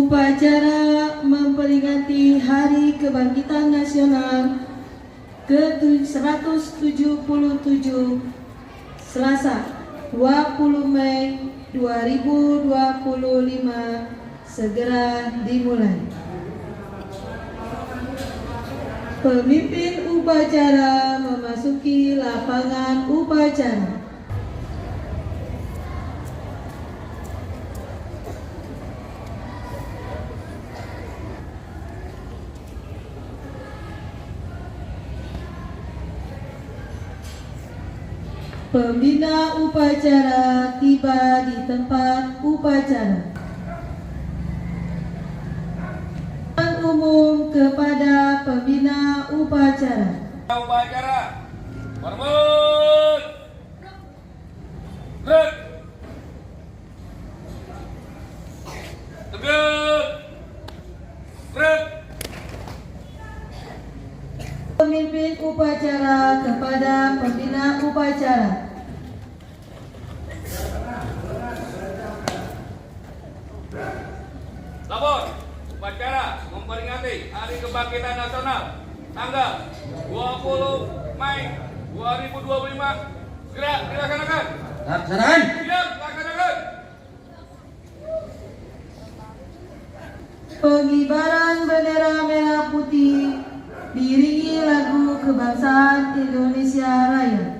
Upacara memperingati Hari Kebangkitan Nasional ke-177 Selasa 20 Mei 2025 segera dimulai. Pemimpin upacara memasuki lapangan upacara. Pembina upacara tiba di tempat upacara. Umum kepada pembina upacara. Upacara, hormat, gerak, tegak, gerak. Pemimpin upacara kepada pembina upacara. Lapor, upacara memperingati Hari Kebangkitan Nasional tanggal 20 Mei 2025 segera dilaksanakan. Laksanakan. Siap, laksanakan. Pengibaran bendera merah putih diiringi lagu kebangsaan Indonesia Raya.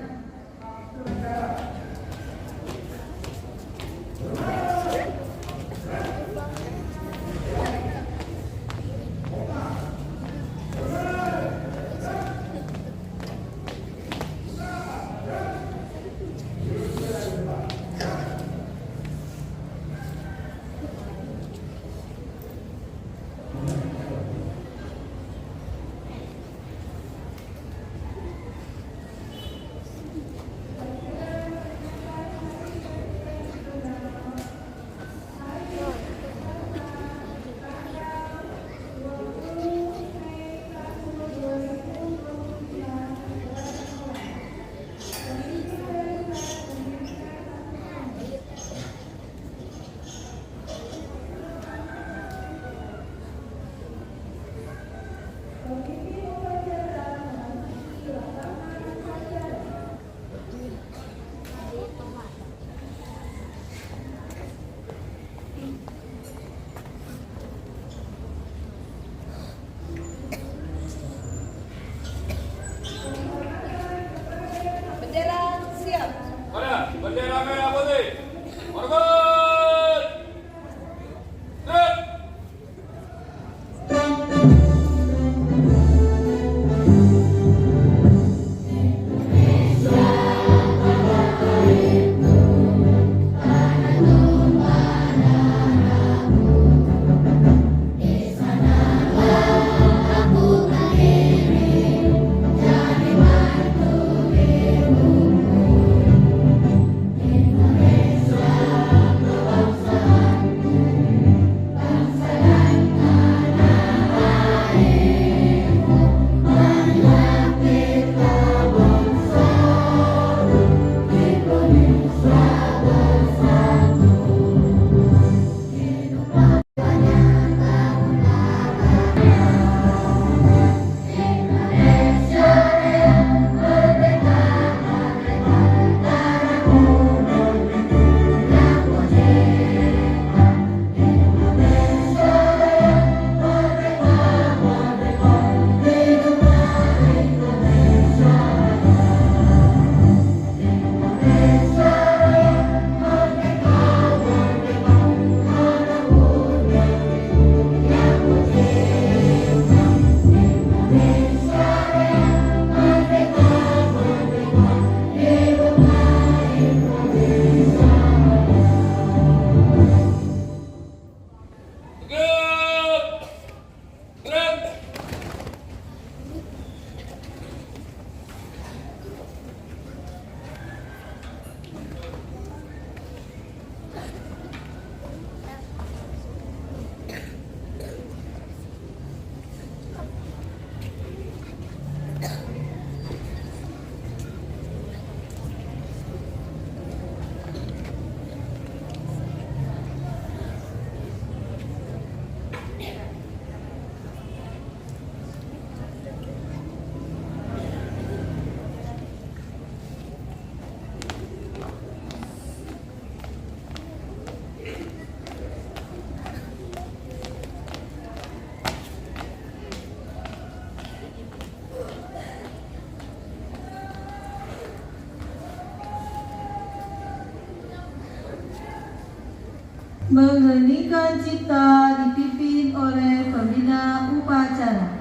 Mengheningkan cipta dipimpin oleh pembina upacara.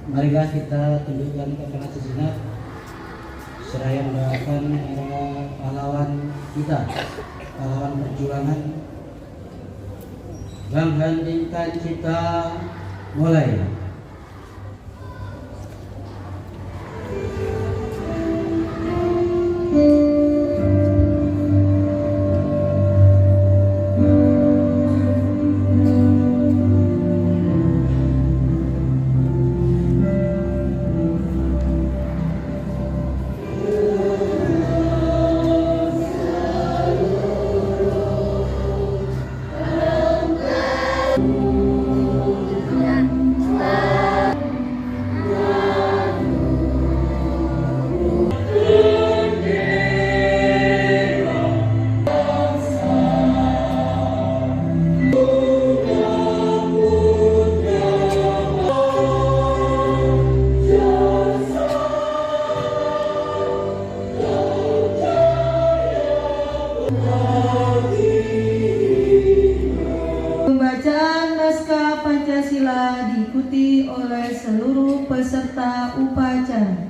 Marilah kita tundukkan kepala sejenak seraya mendoakan para pahlawan kita, pahlawan perjuangan. Mengheningkan cipta, mulai. Pembacaan naskah Pancasila diikuti oleh seluruh peserta upacara.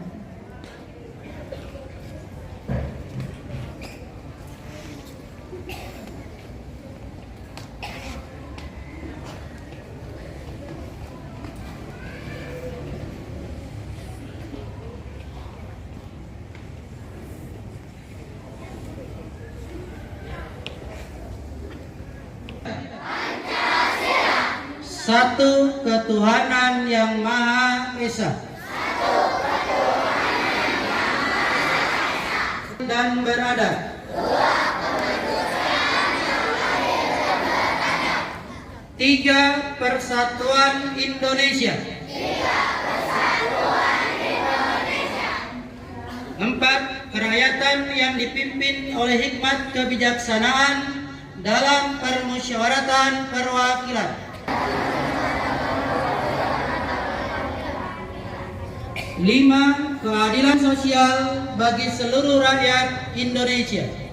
Satu ketuhanan yang Maha Esa. Dan beradab. Tiga, Persatuan Indonesia. Empat, kerakyatan yang dipimpin oleh hikmat kebijaksanaan dalam permusyawaratan perwakilan. 5. Keadilan sosial bagi seluruh rakyat Indonesia.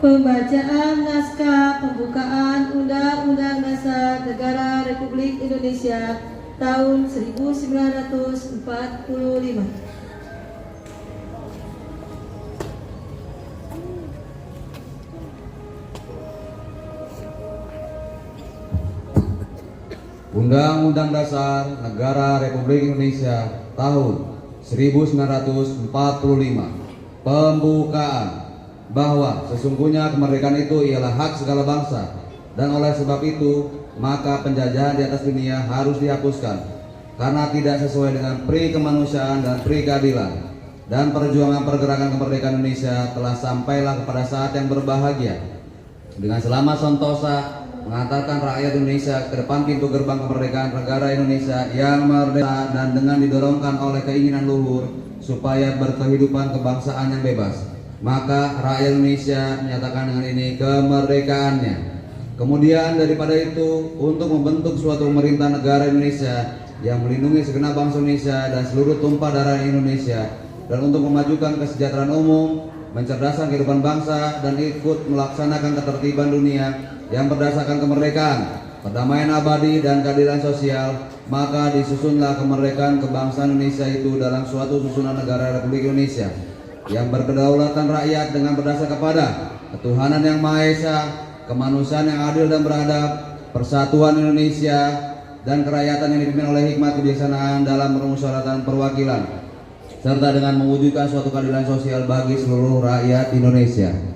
Pembacaan naskah pembukaan Undang-Undang Dasar Negara Republik Indonesia tahun 1945. Undang-Undang Dasar Negara Republik Indonesia tahun 1945. Pembukaan. Bahwa sesungguhnya kemerdekaan itu ialah hak segala bangsa, dan oleh sebab itu maka penjajahan di atas dunia harus dihapuskan karena tidak sesuai dengan pri kemanusiaan dan pri keadilan. Dan perjuangan pergerakan kemerdekaan Indonesia telah sampailah kepada saat yang berbahagia dengan selamat sentosa mengantarkan rakyat Indonesia ke depan pintu gerbang kemerdekaan negara Indonesia yang merdeka, dan dengan didorongkan oleh keinginan luhur supaya berkehidupan kebangsaan yang bebas, maka rakyat Indonesia menyatakan dengan ini kemerdekaannya. Kemudian daripada itu, untuk membentuk suatu pemerintah negara Indonesia yang melindungi segenap bangsa Indonesia dan seluruh tumpah darah Indonesia, dan untuk memajukan kesejahteraan umum, mencerdaskan kehidupan bangsa, dan ikut melaksanakan ketertiban dunia yang berdasarkan kemerdekaan, perdamaian abadi, dan keadilan sosial, maka disusunlah kemerdekaan kebangsaan Indonesia itu dalam suatu susunan negara Republik Indonesia yang berkedaulatan rakyat dengan berdasar kepada ketuhanan yang Maha Esa, kemanusiaan yang adil dan beradab, persatuan Indonesia, dan kerakyatan yang dipimpin oleh hikmat kebijaksanaan dalam permusyawaratan perwakilan, serta dengan mewujudkan suatu keadilan sosial bagi seluruh rakyat Indonesia.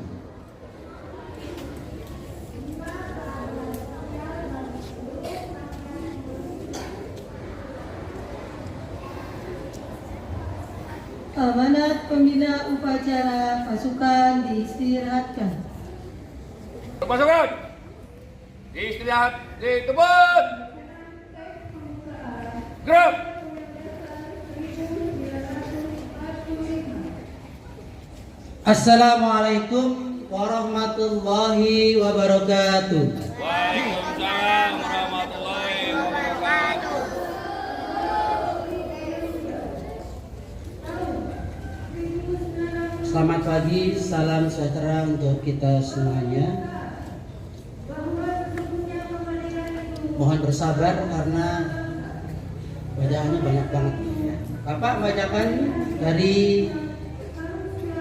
Amanat pembina upacara pasukan diistirahatkan. Pasukan Istirahat di tempat. Gerak. Assalamualaikum warahmatullahi wabarakatuh. Waalaikumsalam warahmatullahi wabarakatuh. Selamat pagi, salam sejahtera untuk kita semuanya. Mohon bersabar karena bacaannya banyak banget. Bapak bacakan dari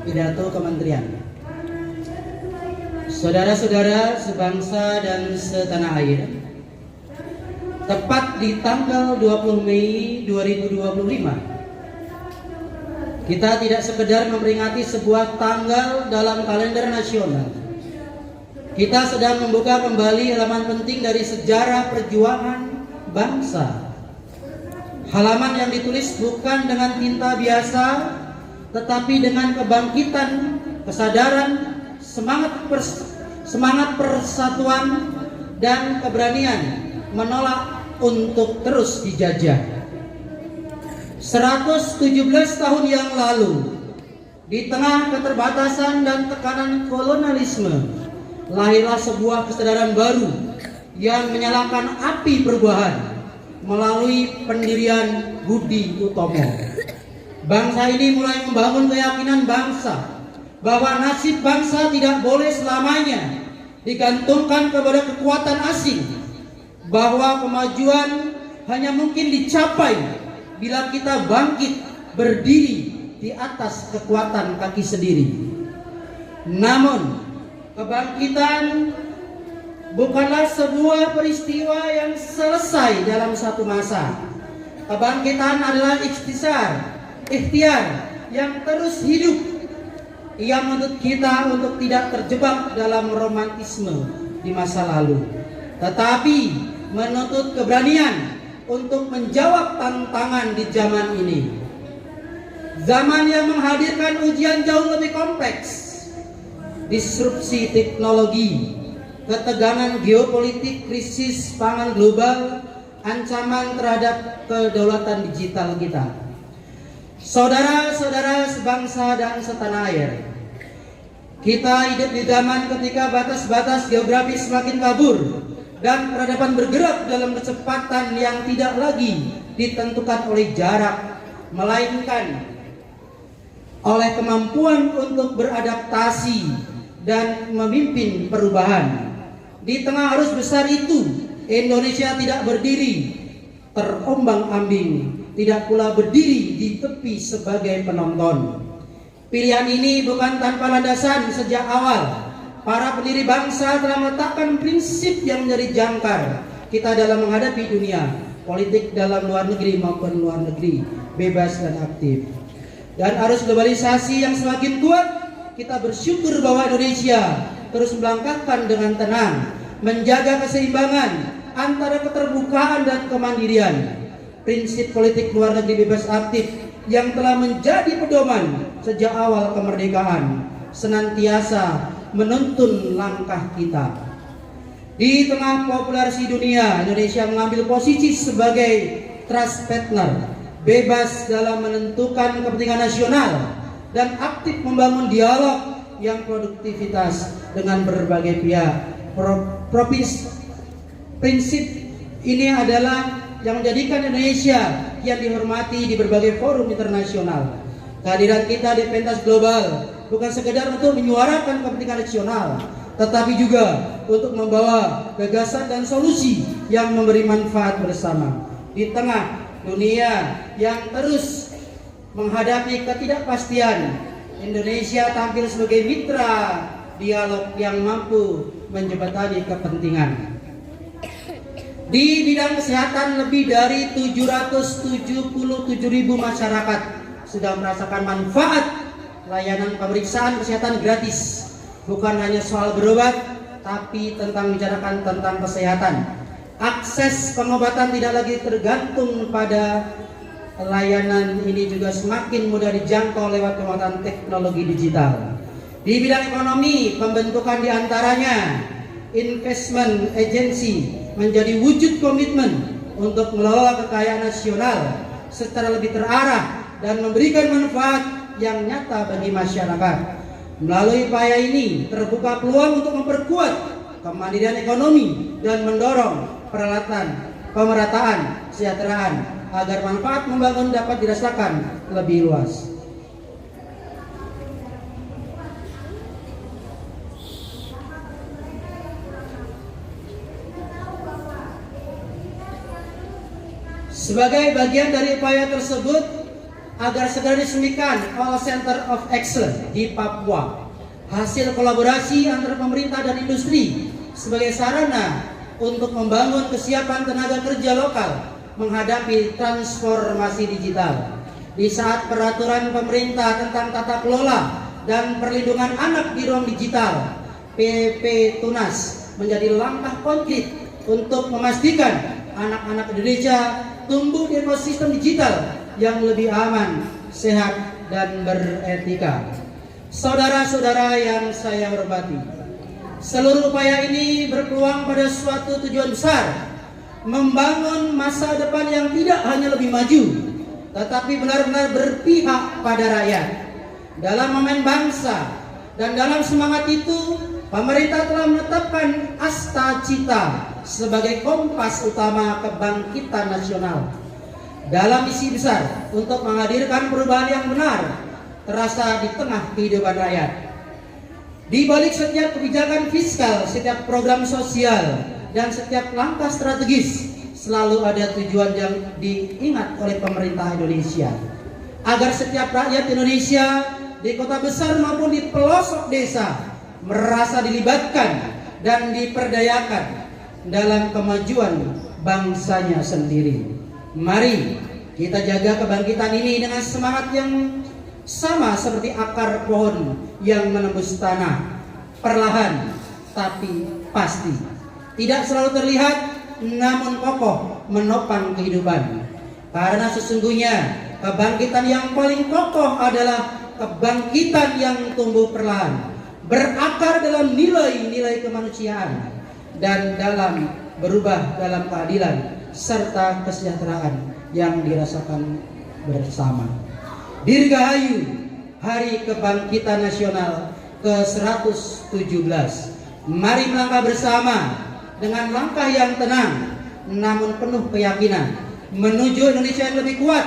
pidato kementerian. Saudara-saudara sebangsa dan setanah air, tepat di tanggal 20 Mei 2025, kita tidak sekedar memperingati sebuah tanggal dalam kalender nasional. Kita sedang membuka kembali halaman penting dari sejarah perjuangan bangsa. Halaman yang ditulis bukan dengan tinta biasa, tetapi dengan kebangkitan, kesadaran, semangat persatuan dan keberanian menolak untuk terus dijajah. 117 tahun yang lalu, di tengah keterbatasan dan tekanan kolonialisme, lahirlah sebuah kesadaran baru yang menyalakan api perubahan melalui pendirian Budi Utomo. Bangsa ini mulai membangun keyakinan bangsa bahwa nasib bangsa tidak boleh selamanya digantungkan kepada kekuatan asing, bahwa kemajuan hanya mungkin dicapai bila kita bangkit berdiri di atas kekuatan kaki sendiri. Namun, kebangkitan bukanlah sebuah peristiwa yang selesai dalam satu masa. Kebangkitan adalah ikhtiar yang terus hidup. Ia menuntut kita untuk tidak terjebak dalam romantisme di masa lalu, tetapi menuntut keberanian untuk menjawab tantangan di zaman ini. Zaman yang menghadirkan ujian jauh lebih kompleks, disrupsi teknologi, ketegangan geopolitik, krisis pangan global, ancaman terhadap kedaulatan digital kita. Saudara-saudara sebangsa dan setanah air, kita hidup di zaman ketika batas-batas geografis semakin kabur dan peradaban bergerak dalam kecepatan yang tidak lagi ditentukan oleh jarak, melainkan oleh kemampuan untuk beradaptasi dan memimpin perubahan. Di tengah arus besar itu, Indonesia tidak berdiri terombang-ambing, tidak pula berdiri di tepi sebagai penonton. Pilihan ini bukan tanpa landasan. Sejak awal, para pendiri bangsa telah meletakkan prinsip yang menjadi jangkar kita dalam menghadapi dunia politik dalam luar negeri maupun luar negeri, bebas dan aktif. Dan arus globalisasi yang semakin kuat, kita bersyukur bahwa Indonesia terus melangkahkan dengan tenang, menjaga keseimbangan antara keterbukaan dan kemandirian. Prinsip politik luar negeri bebas aktif yang telah menjadi pedoman sejak awal kemerdekaan senantiasa menuntun langkah kita. Di tengah populasi dunia, Indonesia mengambil posisi sebagai trust partner, bebas dalam menentukan kepentingan nasional dan aktif membangun dialog yang produktivitas dengan berbagai pihak. Prinsip ini adalah yang menjadikan Indonesia yang dihormati di berbagai forum internasional. Kehadiran kita di pentas global bukan sekedar untuk menyuarakan kepentingan nasional, tetapi juga untuk membawa gagasan dan solusi yang memberi manfaat bersama. Di tengah dunia yang terus menghadapi ketidakpastian, Indonesia tampil sebagai mitra dialog yang mampu menjembatani kepentingan. Di bidang kesehatan, lebih dari 777.000 masyarakat sudah merasakan manfaat layanan pemeriksaan kesehatan gratis. Bukan hanya soal berobat, tapi tentang membicarakan tentang kesehatan. Akses pengobatan tidak lagi tergantung pada layanan ini, juga semakin mudah dijangkau lewat penguatan teknologi digital. Di bidang ekonomi, pembentukan diantaranya Investment Agency menjadi wujud komitmen untuk mengelola kekayaan nasional secara lebih terarah dan memberikan manfaat yang nyata bagi masyarakat. Melalui upaya ini terbuka peluang untuk memperkuat kemandirian ekonomi dan mendorong pemerataan kesejahteraan agar manfaat membangun dapat dirasakan lebih luas. Sebagai bagian dari upaya tersebut, agar segera diresmikan All Center of Excellence di Papua, hasil kolaborasi antara pemerintah dan industri sebagai sarana untuk membangun kesiapan tenaga kerja lokal menghadapi transformasi digital. Di saat peraturan pemerintah tentang tata kelola dan perlindungan anak di ruang digital (PP Tunas) menjadi langkah konkret untuk memastikan anak-anak Indonesia tumbuh di ekosistem digital yang lebih aman, sehat, dan beretika. Saudara-saudara yang saya hormati, seluruh upaya ini berpeluang pada suatu tujuan besar, membangun masa depan yang tidak hanya lebih maju, tetapi benar-benar berpihak pada rakyat. Dalam momen bangsa dan dalam semangat itu, pemerintah telah menetapkan Asta Cita sebagai kompas utama kebangkitan nasional dalam misi besar untuk menghadirkan perubahan yang benar terasa di tengah kehidupan rakyat. Di balik setiap kebijakan fiskal, setiap program sosial, dan setiap langkah strategis selalu ada tujuan yang diingat oleh pemerintah Indonesia, agar setiap rakyat Indonesia di kota besar maupun di pelosok desa merasa dilibatkan dan diperdayakan dalam kemajuan bangsanya sendiri. Mari kita jaga kebangkitan ini dengan semangat yang sama seperti akar pohon yang menembus tanah, perlahan tapi pasti. Tidak selalu terlihat, namun kokoh menopang kehidupan. Karena sesungguhnya kebangkitan yang paling kokoh adalah kebangkitan yang tumbuh perlahan, berakar dalam nilai-nilai kemanusiaan, dan dalam berubah dalam keadilan serta kesejahteraan yang dirasakan bersama. Dirgahayu Hari Kebangkitan Nasional ke-117. Mari melangkah bersama dengan langkah yang tenang namun penuh keyakinan menuju Indonesia yang lebih kuat,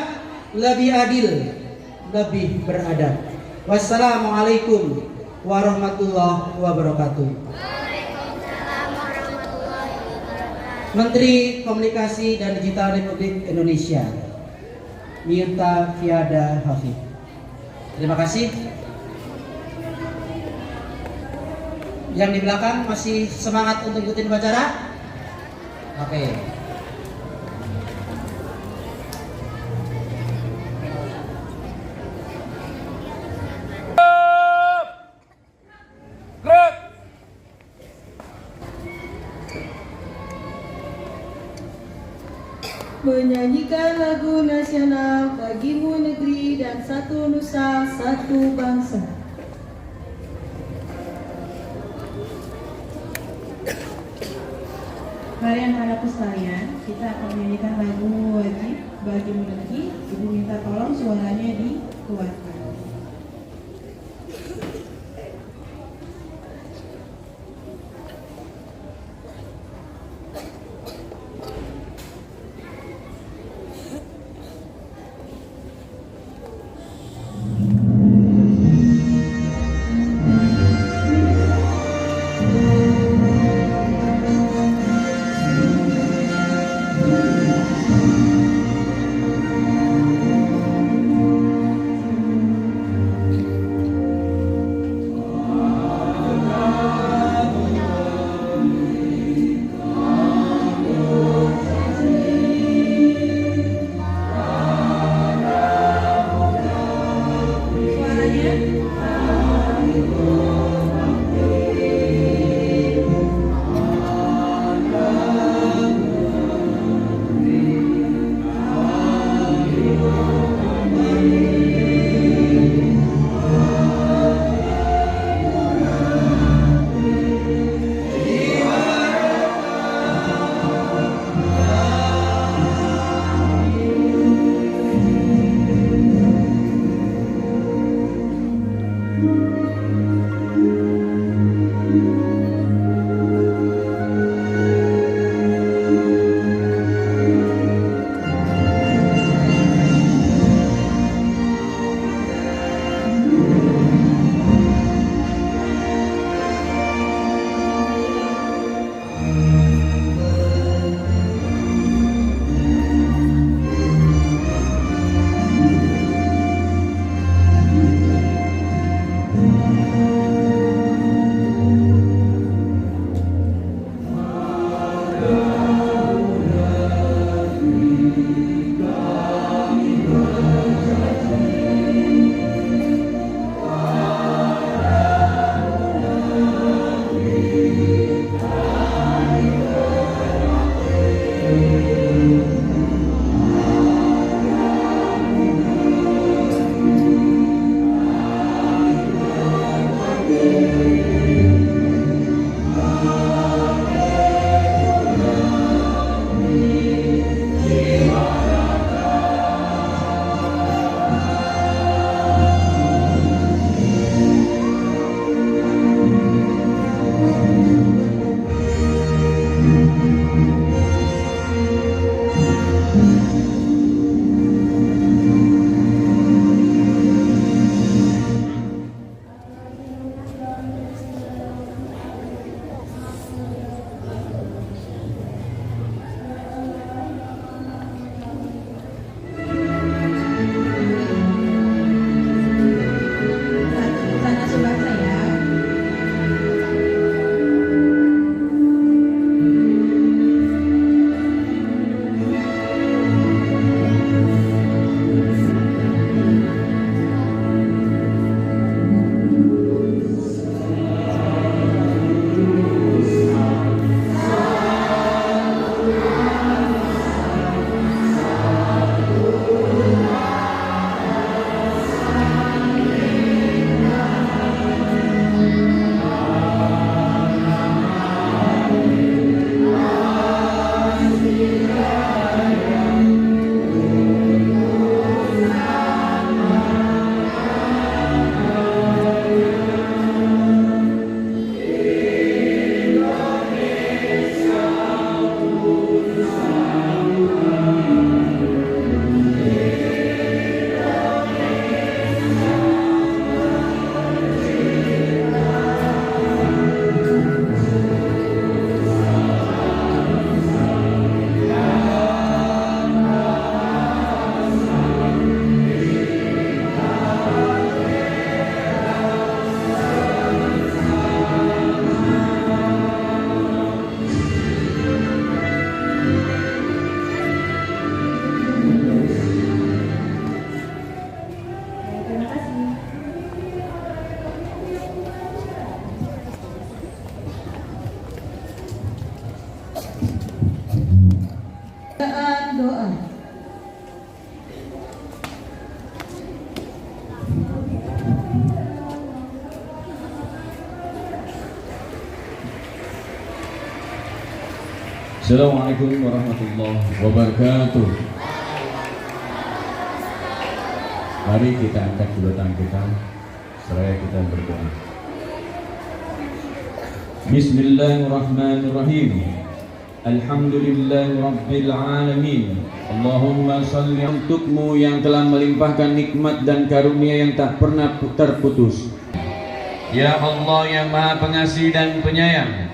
lebih adil, lebih beradab. Wassalamualaikum warahmatullahi wabarakatuh. Menteri Komunikasi dan Digital Republik Indonesia, Miuta Fiada Hafid. Terima kasih. Yang di belakang masih semangat untuk ikutin upacara? Oke. Gerak. Menyanyikan lagu nasional Bagimu Negeri dan Satu Nusa Satu Bangsa. Mari anak-anakku sekalian, kita akan menyanyikan lagu wajib Bagimu Negeri. Ibu minta tolong suaranya dikuatkan. Assalamualaikum warahmatullahi wabarakatuh. Mari kita angkat kedua tangan kita, seraya kita berdoa. Bismillahirrahmanirrahim. Alhamdulillahirabbil alamin. Allahumma salli untukmu yang telah melimpahkan nikmat dan karunia yang tak pernah terputus. Ya Allah yang Maha Pengasih dan Penyayang,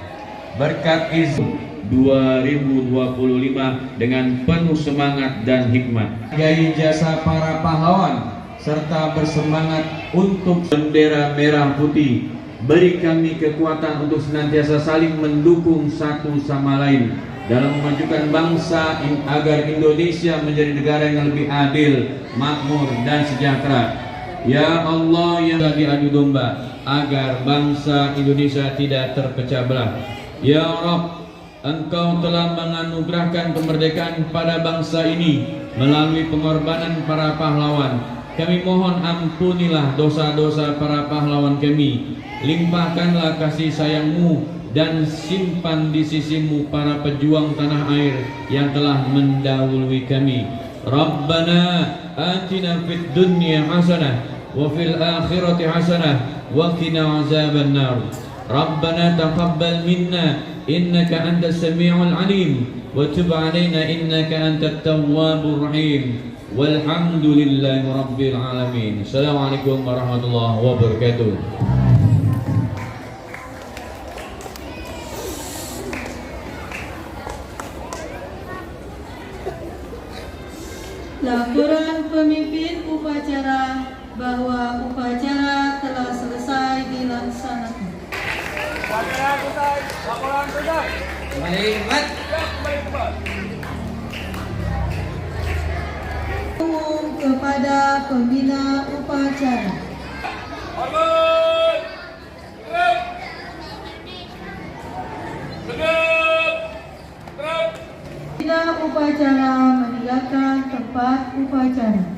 berkat izin 2025 dengan penuh semangat dan hikmat, hargai jasa para pahlawan serta bersemangat untuk bendera merah putih. Beri kami kekuatan untuk senantiasa saling mendukung satu sama lain dalam memajukan bangsa agar Indonesia menjadi negara yang lebih adil, makmur dan sejahtera. Ya Allah yang diadu domba agar bangsa Indonesia tidak terpecah belah. Ya Rabb, Engkau telah menganugerahkan kemerdekaan pada bangsa ini melalui pengorbanan para pahlawan. Kami mohon ampunilah dosa-dosa para pahlawan kami. Limpahkanlah kasih sayang-Mu dan simpan di sisi-Mu para pejuang tanah air yang telah mendahului kami. Rabbana atina fid dunya hasanah wa fil akhirati hasanah wa qina azabannar. Rabbana taqabbal minna innaka antas samiul alim wa tub alaina innaka antat tawwabur rahim. Walhamdulillahi rabbil alamin. Assalamualaikum warahmatullahi wabarakatuh. Laporan pemimpin upacara bahwa upacara telah selesai dilaksanakan. Upacara selesai. Laporan selesai. Selamat. Umum kepada pembina upacara. Hormat. Tegap. Tegap. Tegap. Pembina upacara meninggalkan tempat upacara.